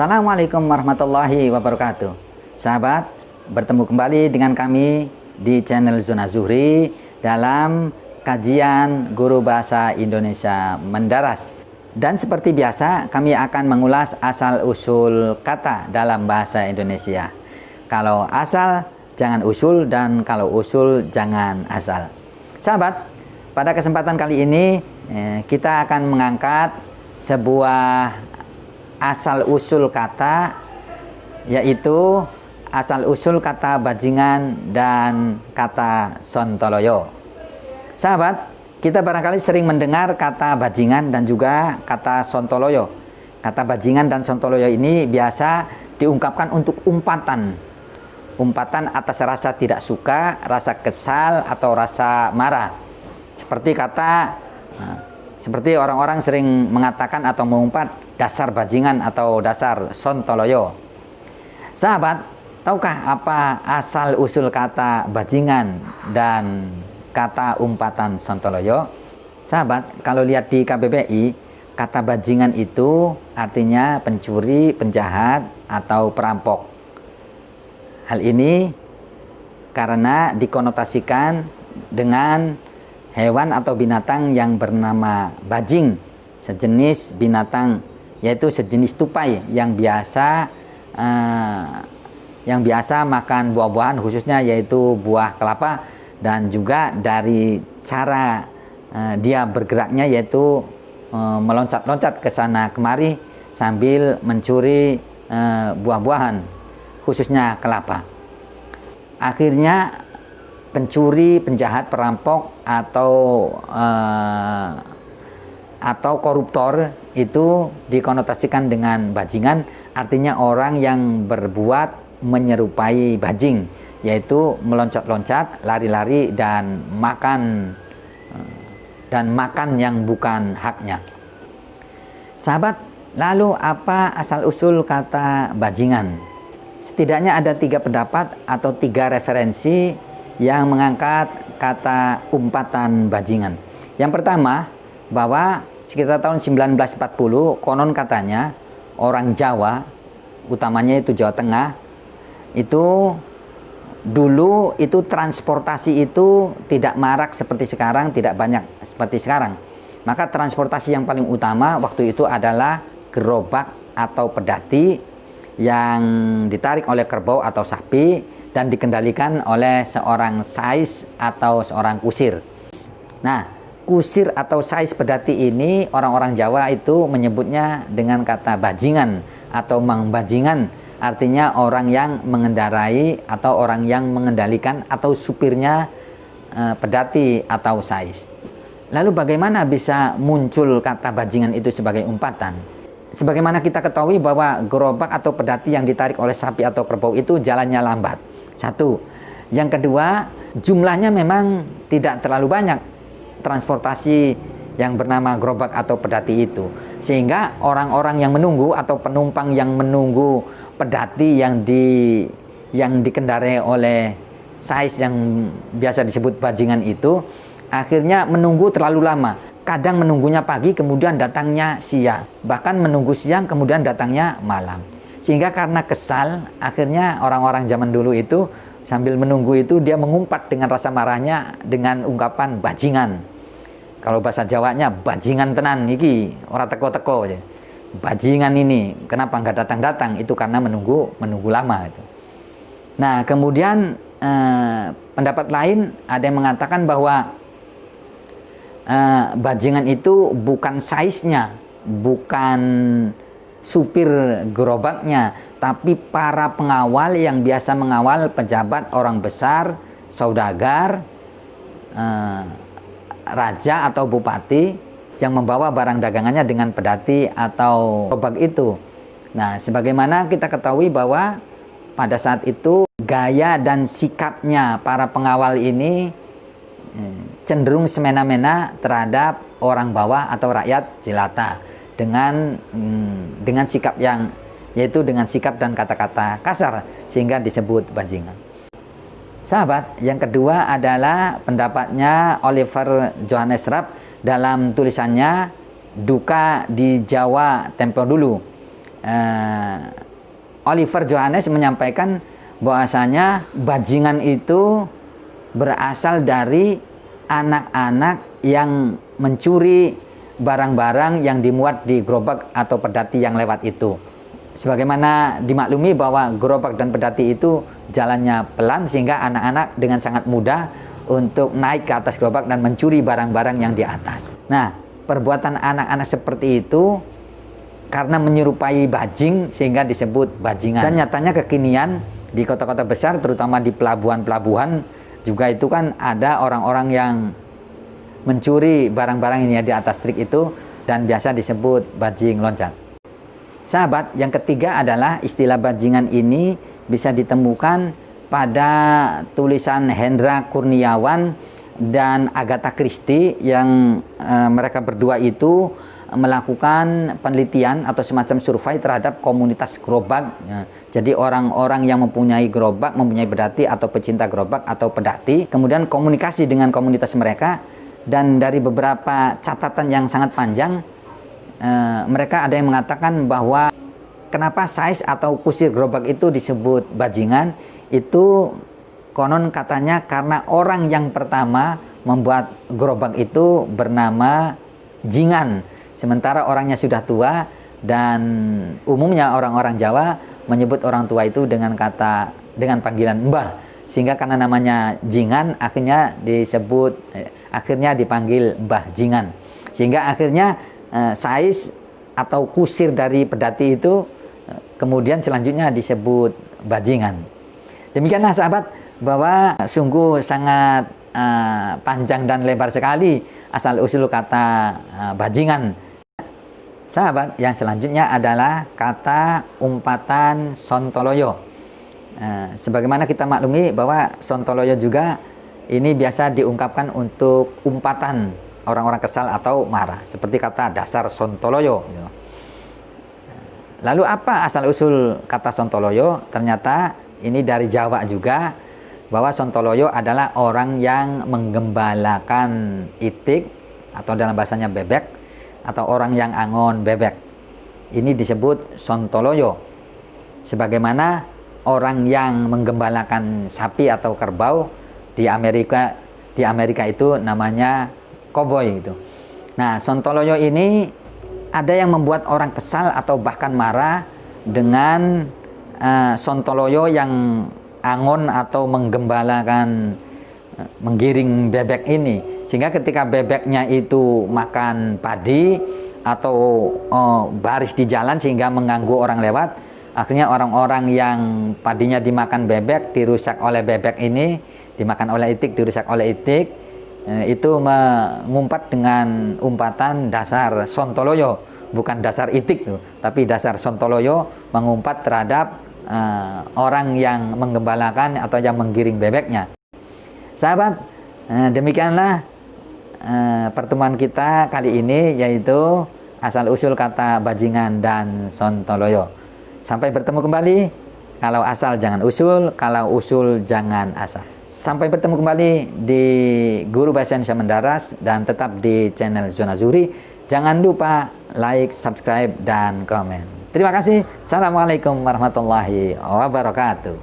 Assalamualaikum warahmatullahi wabarakatuh. Sahabat, bertemu kembali dengan kami di channel Zona Zuhri dalam kajian Guru Bahasa Indonesia Mendaras. Dan seperti biasa, kami akan mengulas asal-usul kata dalam bahasa Indonesia. Kalau asal, jangan usul, dan kalau usul, jangan asal. Sahabat, pada kesempatan kali ini kita akan mengangkat sebuah asal-usul kata, yaitu asal-usul kata bajingan dan kata sontoloyo. Sahabat, kita barangkali sering mendengar kata bajingan dan juga kata sontoloyo. Kata bajingan dan sontoloyo ini biasa diungkapkan untuk umpatan. Umpatan atas rasa tidak suka, rasa kesal, atau rasa marah. Seperti orang-orang sering mengatakan atau mengumpat dasar bajingan atau dasar sontoloyo. Sahabat, tahukah apa asal usul kata bajingan dan kata umpatan sontoloyo? Sahabat, kalau lihat di KBBI, kata bajingan itu artinya pencuri, penjahat, atau perampok. Hal ini karena dikonotasikan dengan hewan atau binatang yang bernama bajing, sejenis binatang, yaitu sejenis tupai yang biasa makan buah-buahan, khususnya yaitu buah kelapa, dan juga dari cara dia bergeraknya yaitu meloncat-loncat ke sana kemari sambil mencuri buah-buahan, khususnya kelapa. Akhirnya pencuri, penjahat, perampok, atau koruptor itu dikonotasikan dengan bajingan, artinya orang yang berbuat menyerupai bajing, yaitu meloncat-loncat, lari-lari, dan makan yang bukan haknya. Sahabat, lalu apa asal-usul kata bajingan? Setidaknya ada 3 pendapat atau 3 referensi yang mengangkat kata umpatan bajingan. Yang pertama, bahwa sekitar tahun 1940 konon katanya orang Jawa, utamanya itu Jawa Tengah, itu dulu itu transportasi itu tidak marak seperti sekarang, tidak banyak seperti sekarang. Maka transportasi yang paling utama waktu itu adalah gerobak atau pedati yang ditarik oleh kerbau atau sapi dan dikendalikan oleh seorang sais atau seorang kusir. Nah, kusir atau sais pedati ini orang-orang Jawa itu menyebutnya dengan kata bajingan atau mangbajingan, artinya orang yang mengendarai atau orang yang mengendalikan atau supirnya pedati atau sais. Lalu bagaimana bisa muncul kata bajingan itu sebagai umpatan? Sebagaimana kita ketahui bahwa gerobak atau pedati yang ditarik oleh sapi atau kerbau itu jalannya lambat. 1. Yang kedua, jumlahnya memang tidak terlalu banyak transportasi yang bernama gerobak atau pedati itu. Sehingga orang-orang yang menunggu atau penumpang yang menunggu pedati yang dikendarai oleh sais yang biasa disebut bajingan itu, akhirnya menunggu terlalu lama. Kadang menunggunya pagi, kemudian datangnya siang. Bahkan menunggu siang, kemudian datangnya malam. Sehingga karena kesal, akhirnya orang-orang zaman dulu itu sambil menunggu itu dia mengumpat dengan rasa marahnya dengan ungkapan bajingan. Kalau bahasa Jawanya, bajingan tenan iki, ora teko-teko. Bajingan ini, kenapa nggak datang-datang? Itu karena menunggu lama. Itu. Nah, kemudian pendapat lain ada yang mengatakan bahwa bajingan itu bukan size-nya, bukan supir gerobaknya, tapi para pengawal yang biasa mengawal pejabat, orang besar, saudagar, raja atau bupati yang membawa barang dagangannya dengan pedati atau gerobak itu. Nah, sebagaimana kita ketahui bahwa pada saat itu gaya dan sikapnya para pengawal ini cenderung semena-mena terhadap orang bawah atau rakyat jelata dengan sikap yaitu dengan sikap dan kata-kata kasar sehingga disebut bajingan. Sahabat, yang kedua adalah pendapatnya Oliver Johannes Rapp dalam tulisannya Duka di Jawa Tempo Dulu. Oliver Johannes menyampaikan bahwasanya bajingan itu berasal dari anak-anak yang mencuri barang-barang yang dimuat di gerobak atau pedati yang lewat itu. Sebagaimana dimaklumi bahwa gerobak dan pedati itu jalannya pelan, sehingga anak-anak dengan sangat mudah untuk naik ke atas gerobak dan mencuri barang-barang yang di atas. Nah, perbuatan anak-anak seperti itu karena menyerupai bajing sehingga disebut bajingan. Dan nyatanya kekinian di kota-kota besar, terutama di pelabuhan-pelabuhan juga itu kan ada orang-orang yang mencuri barang-barang ini ya di atas truk itu, dan biasa disebut bajing loncat. Sahabat, yang ketiga adalah istilah bajingan ini bisa ditemukan pada tulisan Hendra Kurniawan dan Agatha Christie yang mereka berdua itu melakukan penelitian atau semacam survei terhadap komunitas gerobak. Ya. Jadi orang-orang yang mempunyai gerobak, mempunyai pedati atau pecinta gerobak atau pedati, kemudian komunikasi dengan komunitas mereka, dan dari beberapa catatan yang sangat panjang, mereka ada yang mengatakan bahwa kenapa size atau kusir gerobak itu disebut bajingan, itu konon katanya karena orang yang pertama membuat gerobak itu bernama Jingan, sementara orangnya sudah tua, dan umumnya orang-orang Jawa menyebut orang tua itu dengan panggilan Mbah, sehingga karena namanya Jingan akhirnya dipanggil Mbah Jingan, sehingga akhirnya size atau kusir dari pedati itu kemudian selanjutnya disebut bajingan. Demikianlah sahabat, bahwa sungguh sangat panjang dan lebar sekali asal-usul kata bajingan. Sahabat, yang selanjutnya adalah kata umpatan sontoloyo. Sebagaimana kita maklumi bahwa sontoloyo juga ini biasa diungkapkan untuk umpatan orang-orang kesal atau marah, seperti kata dasar sontoloyo. Lalu apa asal-usul kata sontoloyo? Ternyata ini dari Jawa juga, bahwa sontoloyo adalah orang yang menggembalakan itik atau dalam bahasanya bebek, atau orang yang angon bebek. Ini disebut sontoloyo. Sebagaimana orang yang menggembalakan sapi atau kerbau di Amerika itu namanya koboi gitu. Nah, sontoloyo ini ada yang membuat orang kesal atau bahkan marah dengan sontoloyo yang angon atau menggembalakan, menggiring bebek ini, sehingga ketika bebeknya itu makan padi atau baris di jalan sehingga mengganggu orang lewat, akhirnya orang-orang yang padinya dimakan bebek dirusak oleh bebek ini, dimakan oleh itik dirusak oleh itik, itu mengumpat dengan umpatan dasar sontoloyo, bukan dasar itik tuh, tapi dasar sontoloyo, mengumpat terhadap orang yang menggembalakan atau yang menggiring bebeknya. Sahabat, demikianlah pertemuan kita kali ini, yaitu asal-usul kata bajingan dan sontoloyo. Sampai bertemu kembali. Kalau asal jangan usul, kalau usul jangan asal. Sampai bertemu kembali di Guru Bahasa Indonesia Mendaras, dan tetap di channel Zona Zuhri. Jangan lupa like, subscribe, dan komen. Terima kasih. Assalamualaikum warahmatullahi wabarakatuh.